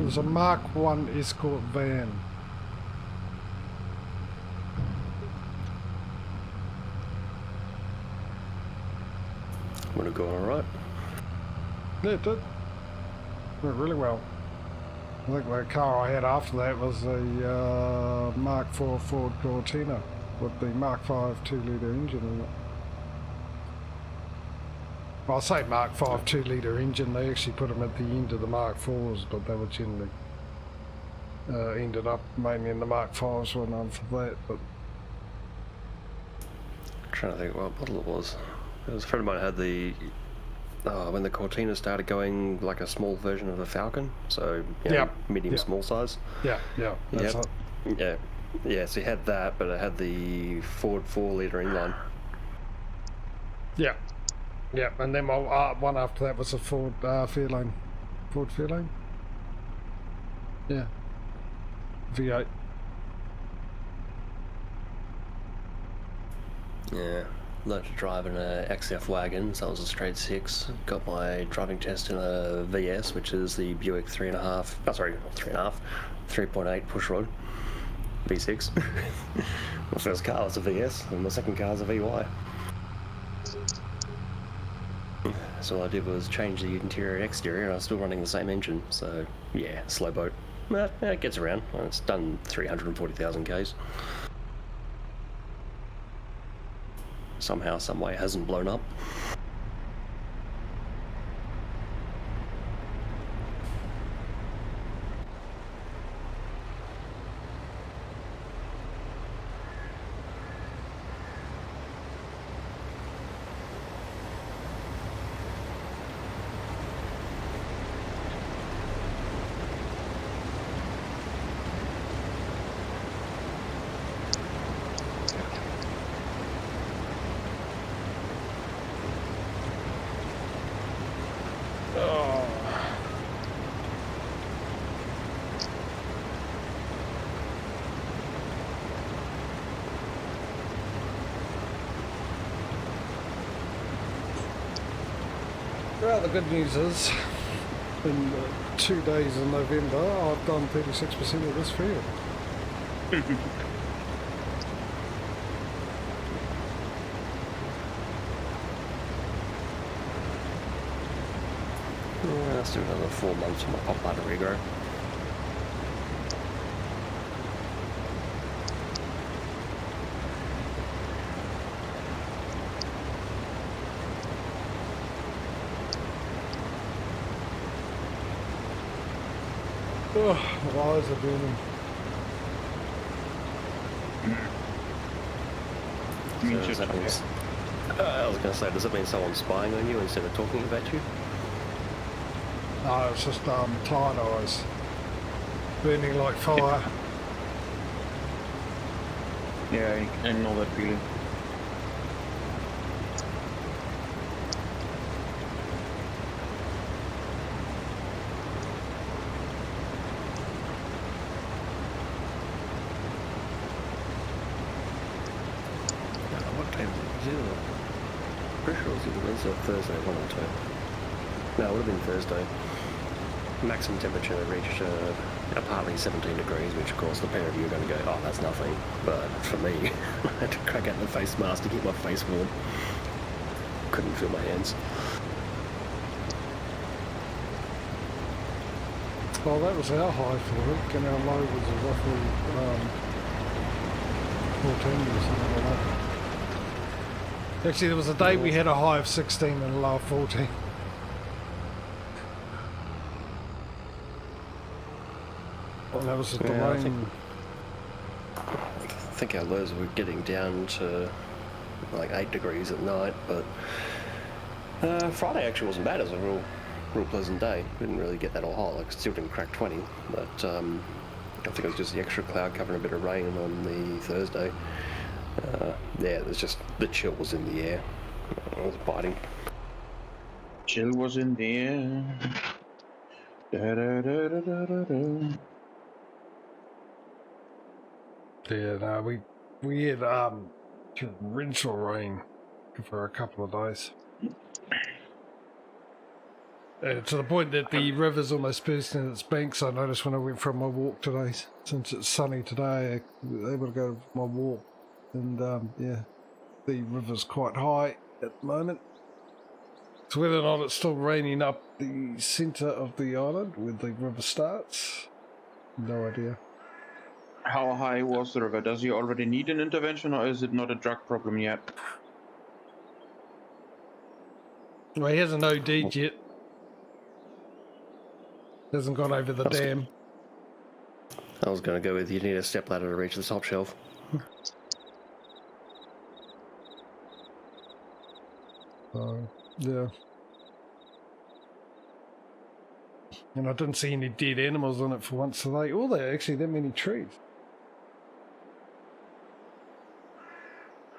It was a Mark 1 Escort van. Would have gone alright. Yeah, it did. Went really well. I think the car I had after that was a Mark 4 Ford Cortina with the Mark 5 2-litre engine in it. Well, I say Mark 5 2-litre engine, they actually put them at the end of the Mark 4s, but they were generally ended up mainly in the Mark 5s were known for that. But I'm trying to think what model it was. It was a friend of mine had the when the Cortina started going like a small version of the Falcon, so you know, medium small size. Yeah, that's it. Yeah. So he had that, but it had the Ford 4-litre inline. Yeah, and then my one after that was a Ford Fairlane. Ford Fairlane? Yeah. V8. Yeah. Learned to drive in a XF wagon, so I was a straight 6. Got my driving test in a VS, which is the Buick 3.5. Oh, sorry, not 3.5. 3.8 pushrod. V6. My first car was a VS, and my second car was a VY. So all I did was change the interior and exterior, and I was still running the same engine. So yeah, slow boat. But it gets around. It's done 340,000 Ks. Somehow, some way, it hasn't blown up. Well, the good news is, in 2 days in November, I've done 36% of this field. Yeah, let's do another 4 months for my pop battery regrow. Oh, my eyes are burning. So does that mean, I was going to say, does that mean someone's spying on you instead of talking about you? No, it's just tired eyes. Burning like fire. Yeah, I know that feeling. What time was it? Pretty sure it was either Wednesday or Thursday, one or two. No, it would have been Thursday. Maximum temperature reached partly 17 degrees, which of course the pair of you are going to go, oh, that's nothing. But for me, I had to crack out the face mask to keep my face warm. Couldn't feel my hands. Well, that was our high for the week, and our low was roughly 14 or something like that. Actually, there was a day we had a high of 16 and a low of 14. And that was just the rain. I think our lows were getting down to like 8 degrees at night, but Friday actually wasn't bad. It was a real pleasant day. Didn't really get that all hot, like still didn't crack 20, but I think it was just the extra cloud covering a bit of rain on the Thursday. Yeah, there's just the chill was in the air. It was biting. Chill was in the air. Da, da, da, da, da, da, da. Yeah, no, we had torrential rain for a couple of days. To the point that the river's almost bursting its banks. I noticed when I went for my walk today. Since it's sunny today, I was able to go for my walk. And yeah, the river's quite high at the moment. So whether or not it's still raining up the centre of the island where the river starts, no idea. How high was the river? Does he already need an intervention, or is it not a drug problem yet? Well, he hasn't OD'd yet. Hasn't gone over the dam. I was going to go with you need a stepladder to reach the top shelf. Yeah. And I didn't see any dead animals on it for once today. Or there are actually that many trees.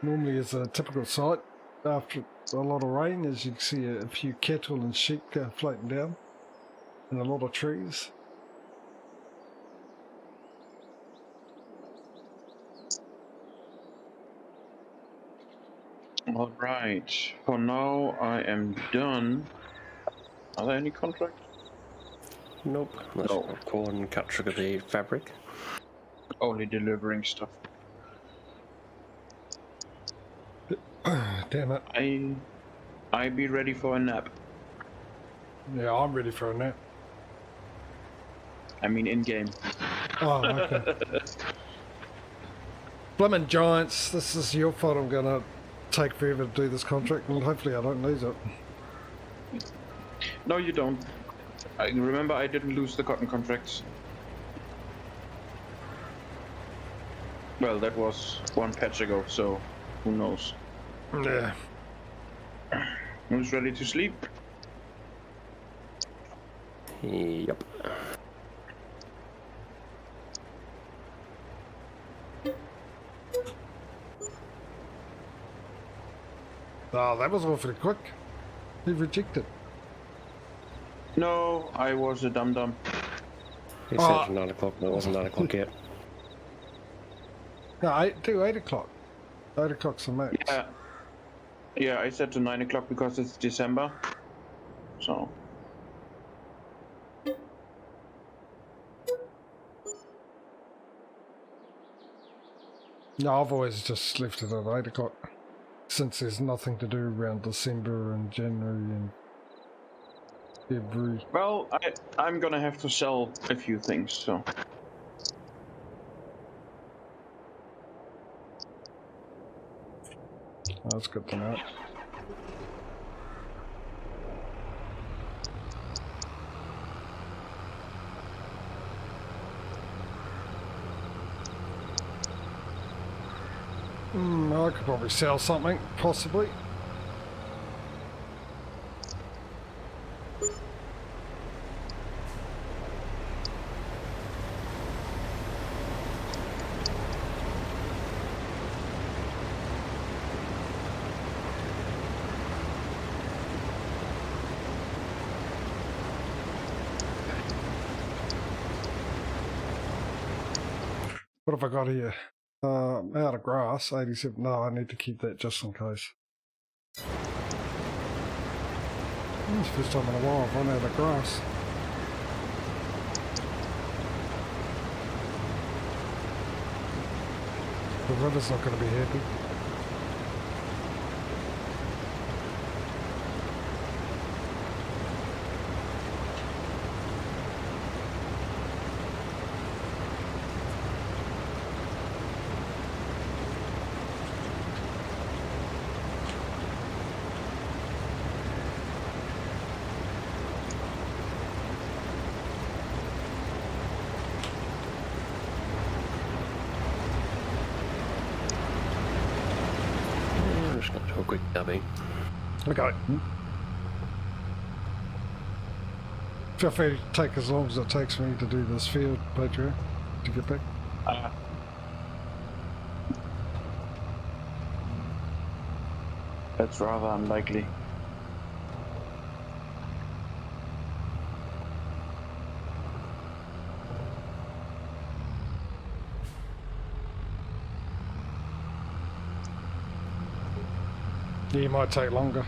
Normally it's a typical sight after a lot of rain, as you can see a few cattle and sheep floating down and a lot of trees. All right. For now, I am done. Are there any contracts? Nope. Unless No. you've got corn, cut sugar beet, fabric. Only delivering stuff. Damn it. I be ready for a nap. Yeah, I'm ready for a nap. I mean, in game. Oh, okay. Blimmin' Giants, this is your fault. I'm going to take forever to do this contract, and hopefully I don't lose it. No, you don't. I remember I didn't lose the cotton contracts. Well, that was one patch ago, so who knows? Yeah. Who's ready to sleep? Yep. Oh, that was awfully quick. He rejected. No, I was a dum-dum. He said 9 o'clock, but it wasn't 9 o'clock yet. No, do 8 o'clock. 8 o'clock's the max. Yeah. Yeah, I said to 9 o'clock because it's December. So. No, I've always just left it at 8 o'clock. Since there's nothing to do around December and January and February. Well, I'm gonna have to sell a few things, so. That's good to know. I could probably sell something, possibly. What have I got here? Out of grass, 87. No, I need to keep that just in case. It's the first time in a while I've run out of grass. The river's not going to be happy. A quick dummy. Okay. Feel free to take as long as it takes me to do this field, Patrio, to get back. That's rather unlikely. Yeah, it might take longer.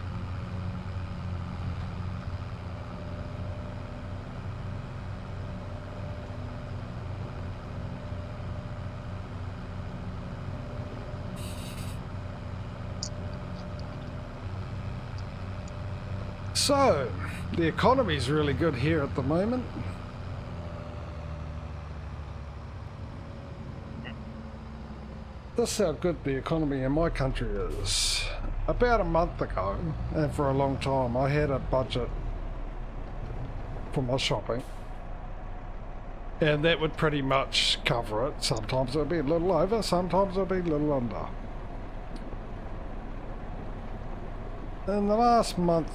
So, the economy's really good here at the moment. This is how good the economy in my country is. About a month ago, and for a long time, I had a budget for my shopping. And that would pretty much cover it. Sometimes it would be a little over, sometimes it would be a little under. In the last month,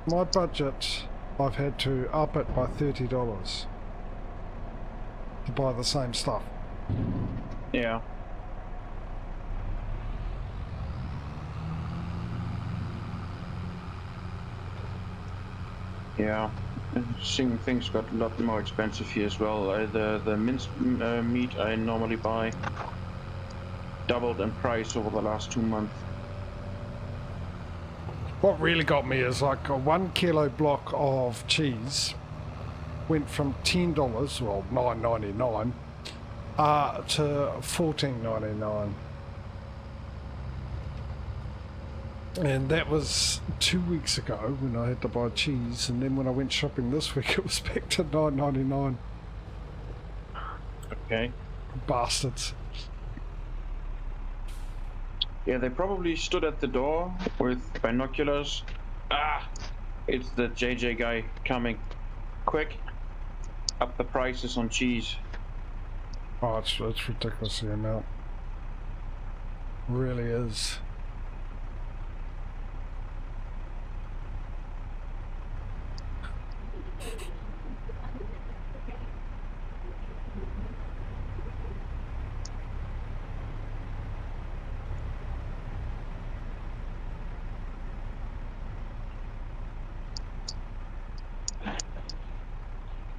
my budget, I've had to up it by $30 to buy the same stuff. Yeah. Yeah. Seeing things got a lot more expensive here as well. The minced meat I normally buy doubled in price over the last 2 months. What really got me is like a 1 kilo block of cheese went from $10, well $9.99, to $14.99. And that was 2 weeks ago when I had to buy cheese, and then when I went shopping this week it was back to $9.99. Okay. Bastards. Yeah, they probably stood at the door with binoculars. Ah! It's the JJ guy coming. Quick! Up the prices on cheese. Oh, it's ridiculous the amount. Really is.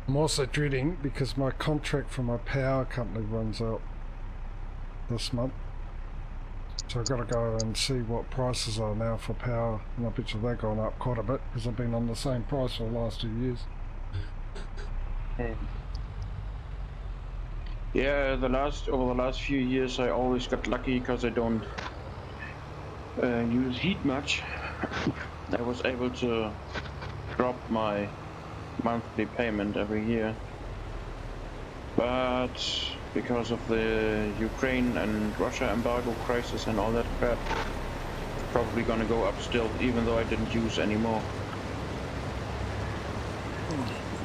I'm also dreading because my contract for my power company runs out this month. So I've got to go and see what prices are now for power, and I bet you they've gone up quite a bit because I've been on the same price for the last 2 years. Yeah, over the last few years I always got lucky because I don't use heat much. I was able to drop my monthly payment every year, but because of the Ukraine and Russia embargo crisis and all that crap, it's probably gonna go up still, even though I didn't use any more.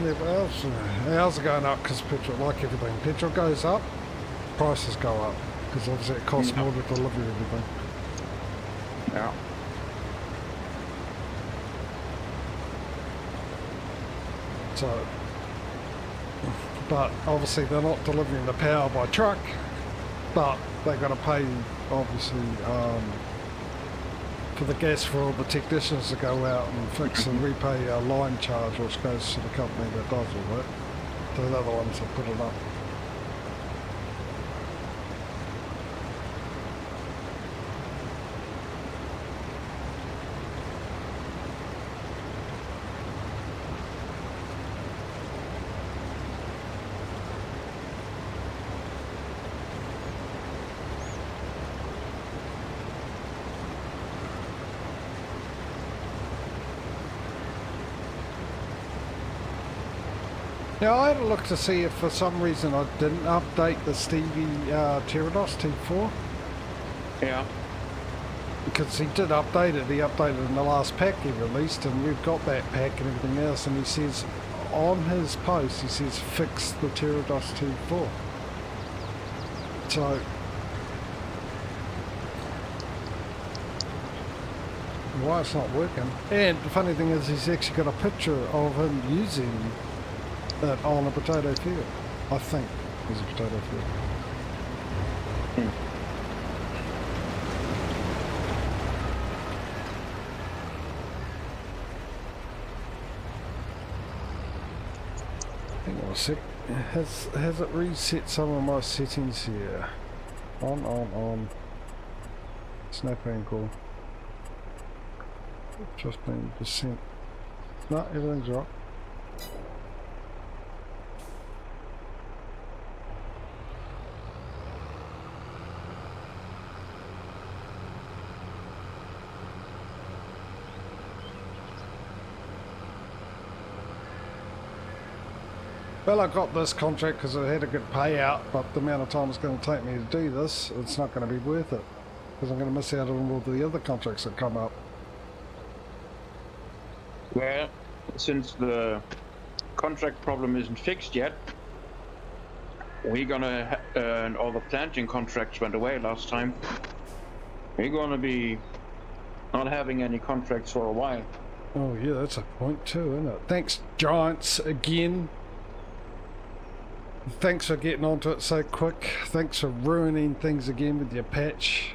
Yeah, but ours are going up because petrol, like everything, petrol goes up, prices go up because obviously it costs more to deliver everything. Yeah. So, but obviously they're not delivering the power by truck, but they've got to pay obviously for the gas for all the technicians to go out and fix, and we pay a line charge which goes to the company that does all that. They're the other ones that put it up. Now I had a look to see if for some reason I didn't update the Stevie Pterodos T4. Yeah. Because he did update it, he updated in the last pack he released, and we've got that pack and everything else, and he says on his post, he says fix the Pterodos T4. So why it's not working. And the funny thing is he's actually got a picture of him using that on a potato field. I think it was a potato field. Hang on a sec. Has it reset some of my settings here? On. Snap angle. 15%. No, everything's right. Well, I got this contract because I had a good payout, but the amount of time it's going to take me to do this, it's not going to be worth it. Because I'm going to miss out on all the other contracts that come up. Well, since the contract problem isn't fixed yet, we're gonna, and all the planting contracts went away last time. We're gonna be not having any contracts for a while. Oh yeah, that's a point too, isn't it? Thanks, Giants, again. Thanks for getting onto it so quick. Thanks for ruining things again with your patch.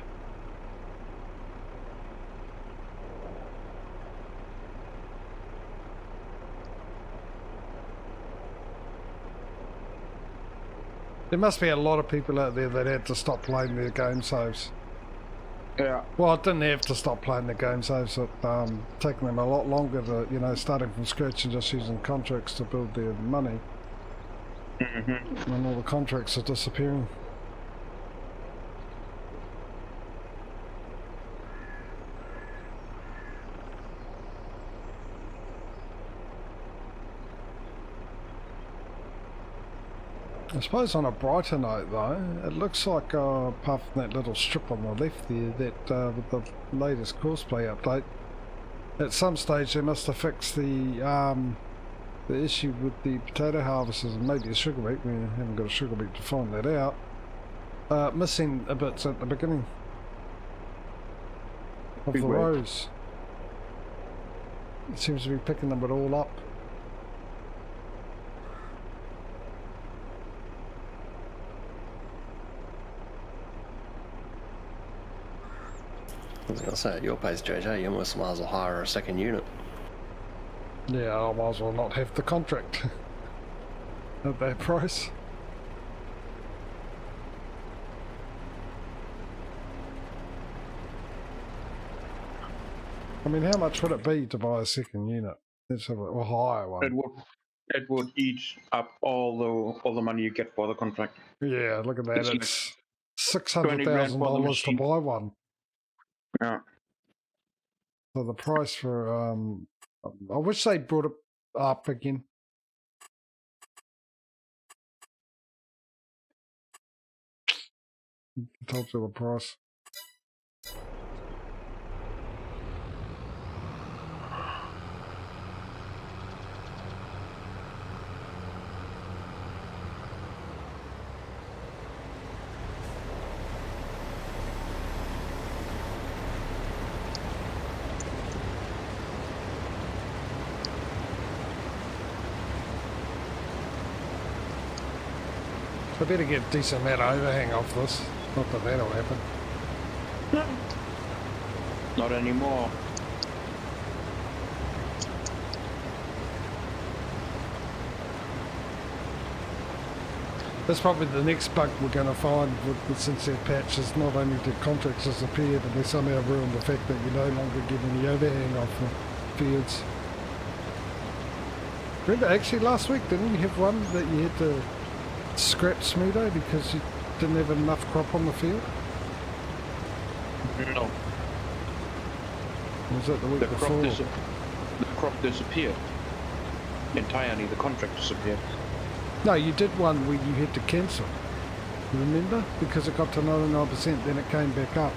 There must be a lot of people out there that had to stop playing their game saves. Yeah. Well, I didn't have to stop playing the game saves. It taken them a lot longer to, you know, starting from scratch and just using contracts to build their money. Mm-hmm. And all the contracts are disappearing. I suppose on a brighter note though, it looks like apart from that little strip on the left there, that with the latest courseplay update, at some stage they must have fixed the issue with the potato harvesters and maybe a sugar beet. We haven't got a sugar beet to find that out. Missing a bit at the beginning of the rows. It seems to be picking them all up. I was going to say, at your pace, JJ, you almost might as well hire a second unit. Yeah, I might as well not have the contract at that price. I mean, how much would it be to buy a second unit? Let's have or hire one. It would eat up all the money you get for the contract. Yeah, look at that. It's $600,000 to buy one. Yeah. So the price for I wish they brought it up again. Told you the price. I better get a decent amount of overhang off this. Not that that'll happen. Not anymore. That's probably the next bug we're going to find since that patch is not only did contracts disappear, but they somehow ruined the fact that you no longer get any overhang off the fields. Remember, actually last week, didn't you have one that you had to scrap Smudo because you didn't have enough crop on the field? No. Or was that the week before? The crop disappeared. Entirely, the contract disappeared. No, you did one where you had to cancel. You remember? Because it got to 99%, then it came back up.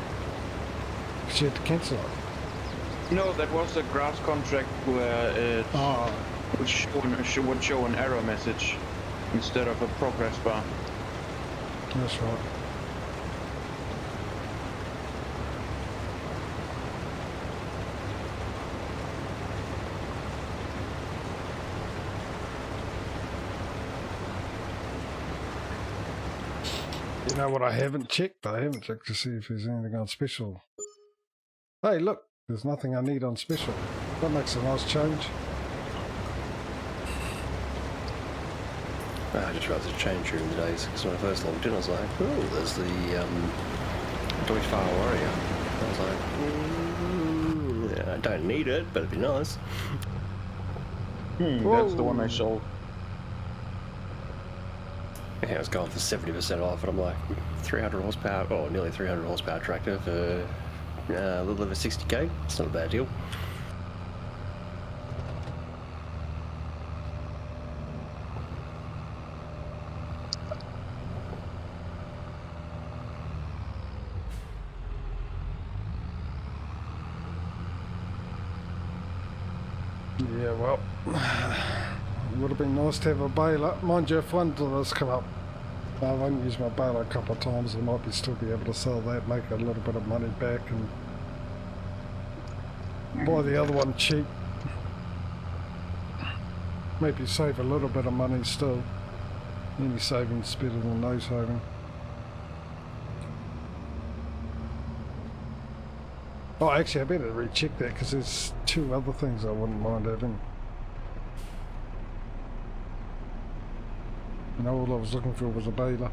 Because you had to cancel it. No, that was a grass contract where it would show an error message instead of a progress bar. That's right. You know what I haven't checked? I haven't checked to see if there's anything on special. Hey, look, there's nothing I need on special. That makes a nice change. I just realised it's changed during the days, because when I first logged in I was like, oh, there's the Deutsche Fire Warrior. I was like, yeah, I don't need it, but it'd be nice. That's the one I sold. Yeah, I was going for 70% off, and I'm like, 300 horsepower, or nearly 300 horsepower tractor for a little over 60k. It's not a bad deal. Yeah, well, it would have been nice to have a baler. Mind you, if one does come up, I've only used my baler a couple of times, I might still be able to sell that, make a little bit of money back and buy the other one cheap. Maybe save a little bit of money still. Any savings better than no saving. Oh, actually, I better recheck that because there's 2 other things I wouldn't mind having. You know, all I was looking for was a baler.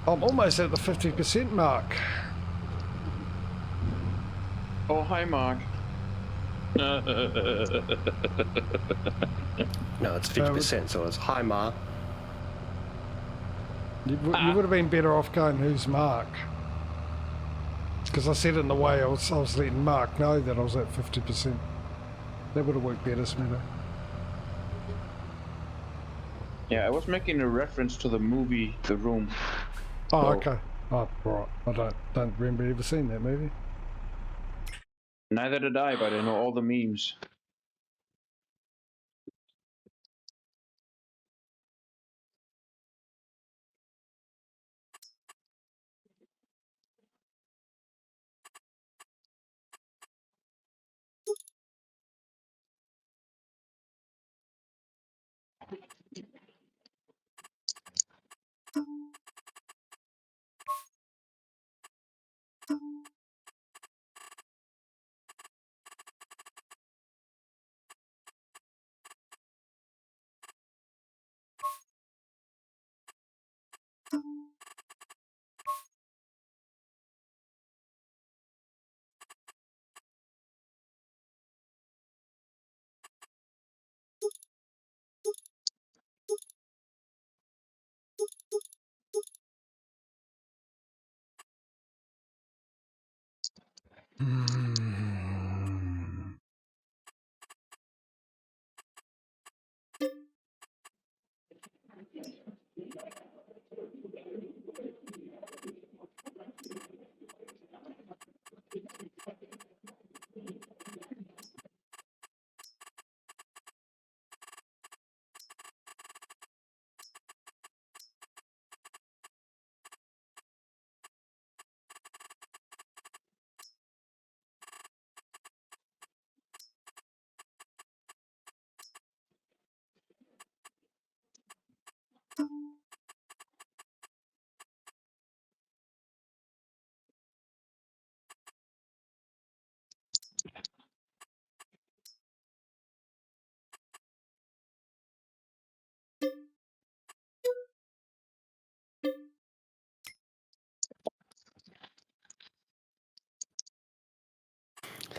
I'm almost at the 50% mark. Oh, hi, Mark. No, it's 50%, so it's hi, Ma. You would have been better off going, who's Mark? Because I said in the way I was letting Mark know that I was at 50%. That would have worked better, Smitho. Yeah, I was making a reference to the movie The Room. Oh, So, okay. Oh, right. I don't remember ever seeing that movie. neither did I, but I know all the memes.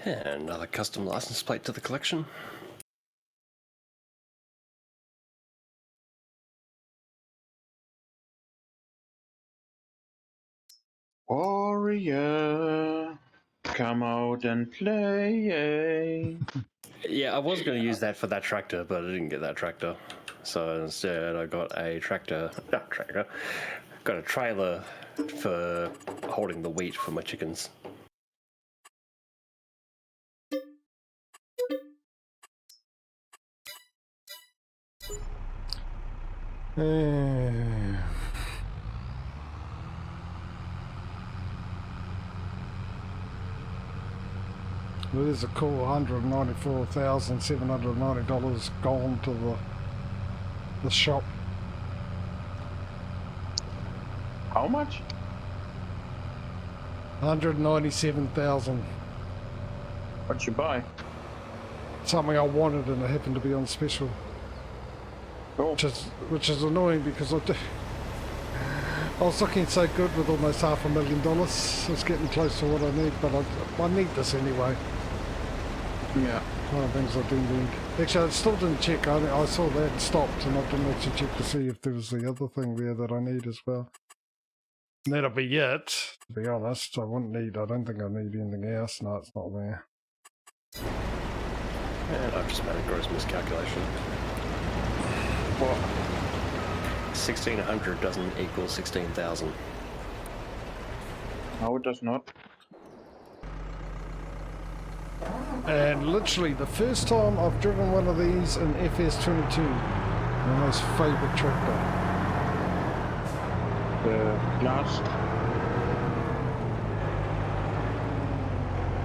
And another custom license plate to the collection. Warrior, come out and play. Yeah, I was going to use that for that tractor, but I didn't get that tractor. So instead, I got a got a trailer for holding the wheat for my chickens. Well, there's a cool $194,790 gone to the shop. How much? 197,000. What'd you buy? Something I wanted and it happened to be on special. Oh, Which is annoying because I was looking so good with almost $500,000. I was getting close to what I need, but I need this anyway. yeah. One of the things I do need. Actually, I still didn't check. I saw that stopped and I didn't actually check to see if there was the other thing there that I need as well. And that'll be it, to be honest. I don't think I need anything else. No, it's not there. And I've just made a gross miscalculation. What? 1,600 doesn't equal 16,000. No, it does not. And literally the first time I've driven one of these in FS22, my most favourite tractor. The glass.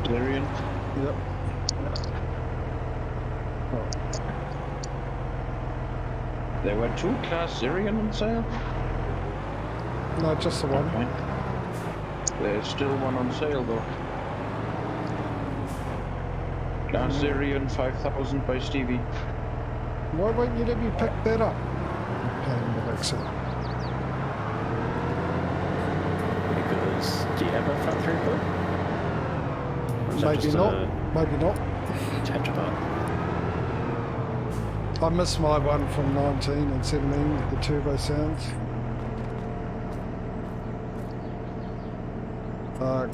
Syrian. Yep. Oh. There were 2 class Syrian on sale? No, just the one. Okay. There's still one on sale though. Class Syrian 5000 by Stevie. Why won't you let me pick that up? Pain in the backseat. Because do you have a front throughput? Or is that Maybe just not. a Maybe not. chapter part? I missed my one from 19 and 17, the turbo sounds.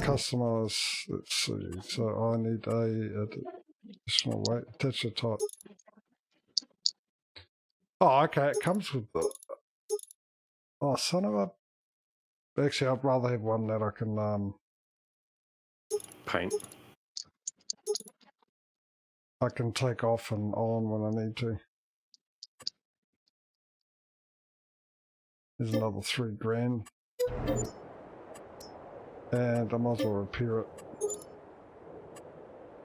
Customize, let's see, so I need a additional weight, attach a type. Oh, okay, it comes with the, oh, son of a, actually I'd rather have one that I can, Paint. I can take off and on when I need to. There's another $3,000. And I might as well repair it.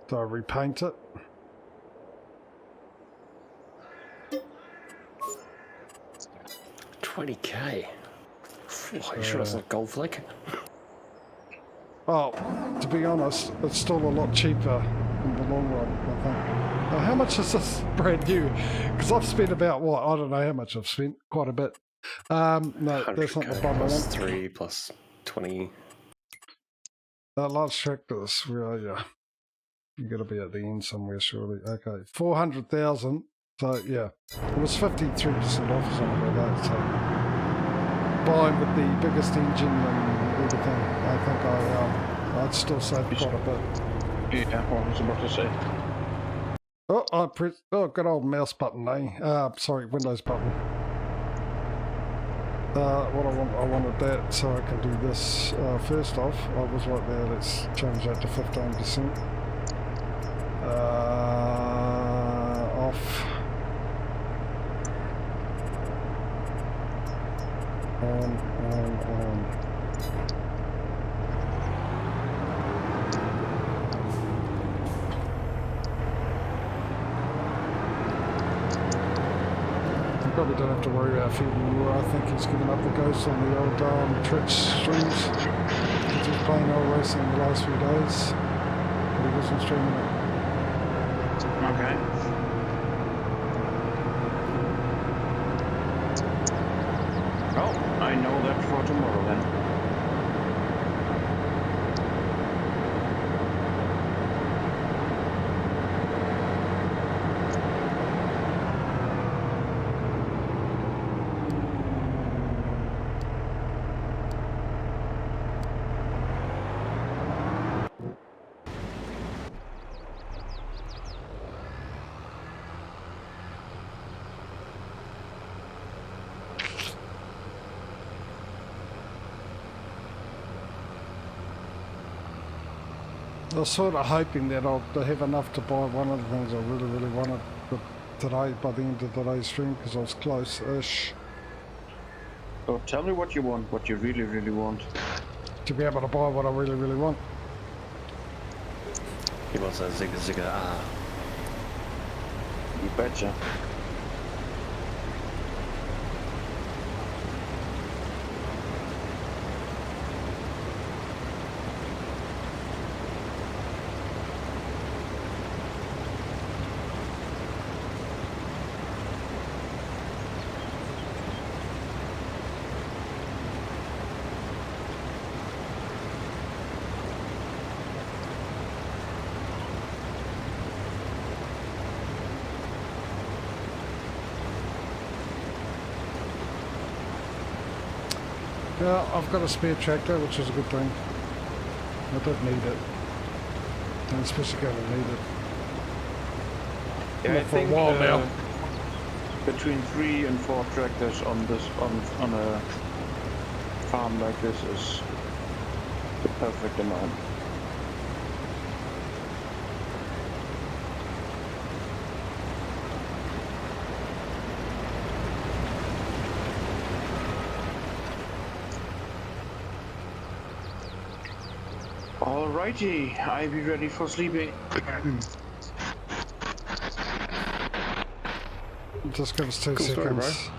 So I repaint it. $20K. Are you sure it's not gold flick? Oh, to be honest, it's still a lot cheaper in the long run, I think. Now, how much is this brand new? Because I've spent about, what, I don't know how much I've spent, quite a bit. No, that's not the 100K bottom plus one. 3 plus 20. Large tractors, where you? You got to be at the end somewhere, surely. Okay, 400,000. So yeah, it was 53% off or something like that. So buying with the biggest engine and everything, I think I'd still save quite a bit. Yeah, what I was about to say. Oh, I pressed. Oh, good old mouse button, eh? Sorry, Windows button. What I wanted that so I can do this first off. I was right there. Let's change that to 15%. Off. On. Probably don't have to worry about feeding anymore. I think he's given up the ghost on the old Twitch streams. Because he's playing old racing the last few days. But he wasn't streaming it. Okay. Well, I know that for tomorrow then. I was sort of hoping that I'll have enough to buy one of the things I really, really wanted today, by the end of today's stream, because I was close-ish. So tell me what you want, what you really, really want. To be able to buy what I really, really want. He wants a Zigga Zigga R. You betcha. Yeah, I've got a spare tractor, which is a good thing. I don't need it. And especially going to need it. Yeah, Not I for a think while now. between 3 and 4 tractors on this on a farm like this is perfect amount. Alrighty, I be ready for sleeping. Just give us 2 Cool story, bro. seconds.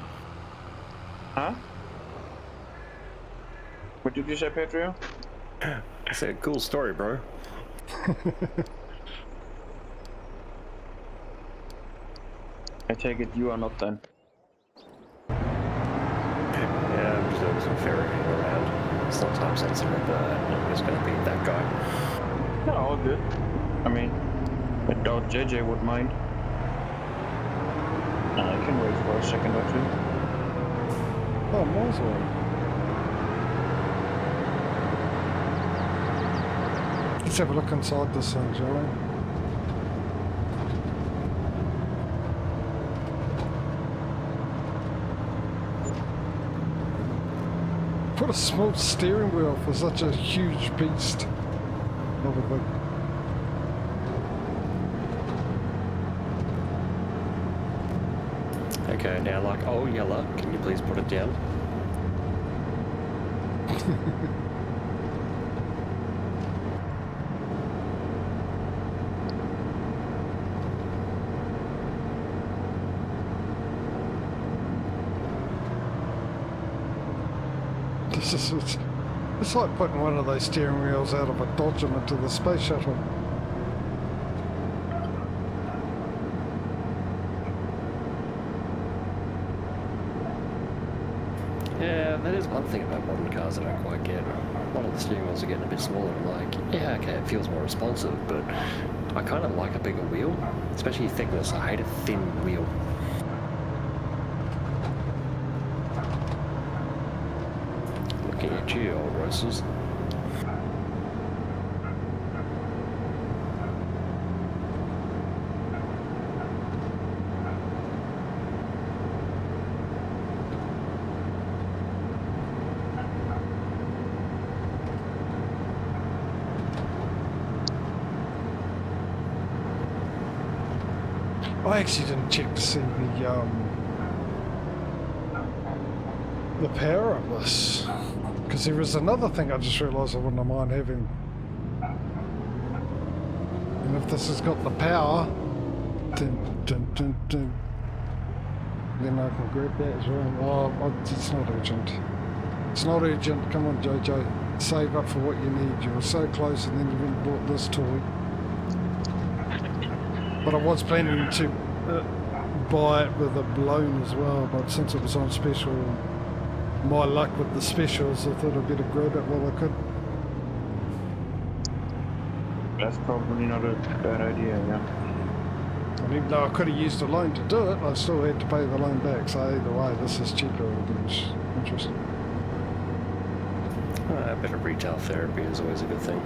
Huh? What did you say, Patrio? I said, cool story, bro. I take it you are not then. Yeah, I'm just doing some ferreting around. It's not time sensitive, but nobody's going to be that guy. No, all good. I mean, I doubt JJ would mind. I can wait for a second or two. Oh, miles away. Let's have a look inside this thing, shall we? What a small steering wheel for such a huge beast of a thing. Okay, now like, oh Yella, can you please put it down? It's like putting one of those steering wheels out of a Dodge into the space shuttle. Yeah, that is one thing about modern cars that I don't quite get. A lot of the steering wheels are getting a bit smaller. I'm like, yeah, okay, it feels more responsive, but I kind of like a bigger wheel, especially thickness. I hate a thin wheel. Looking at you, old roasters. I actually didn't check to see the power of this, because there is another thing I just realised I wouldn't mind having. And if this has got the power, then I can grab that as well. Oh, it's not urgent. It's not urgent. Come on, JJ. Save up for what you need. You were so close, and then you went and bought this toy. But I was planning to buy it with a loan as well, but since it was on special, my luck with the specials, I thought I'd better grab it while I could. That's probably not a bad idea, yeah. And even though I could have used a loan to do it, I still had to pay the loan back, so either way, this is cheaper, which is interesting. A bit of retail therapy is always a good thing.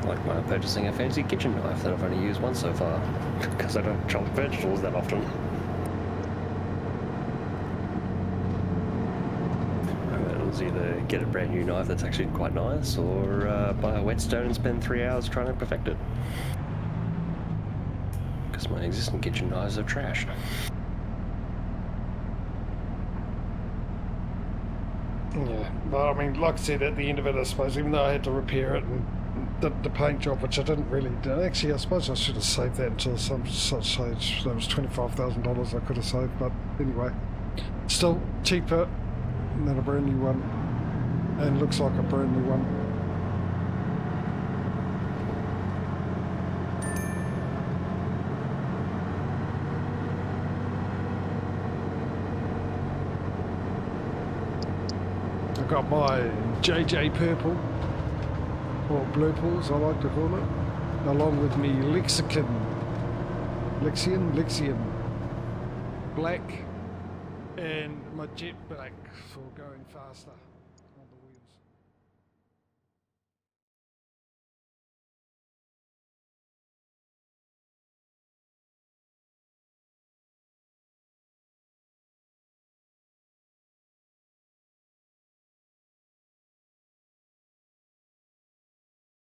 Like when I'm purchasing a fancy kitchen knife that I've only used once so far, because I don't chop vegetables that often. It was either get a brand new knife that's actually quite nice, or buy a whetstone and spend 3 hours trying to perfect it. Because my existing kitchen knives are trash. Yeah, but I mean, like I said, at the end of it, I suppose, even though I had to repair it and the paint job, which I didn't really do. Actually, I suppose I should have saved that until some such stage. That was $25,000 I could have saved, but anyway, still cheaper than a brand new one, and looks like a brand new one. I've got my JJ purple, or blue pools I like to call it, along with me Lexian black, and my jet black for going faster.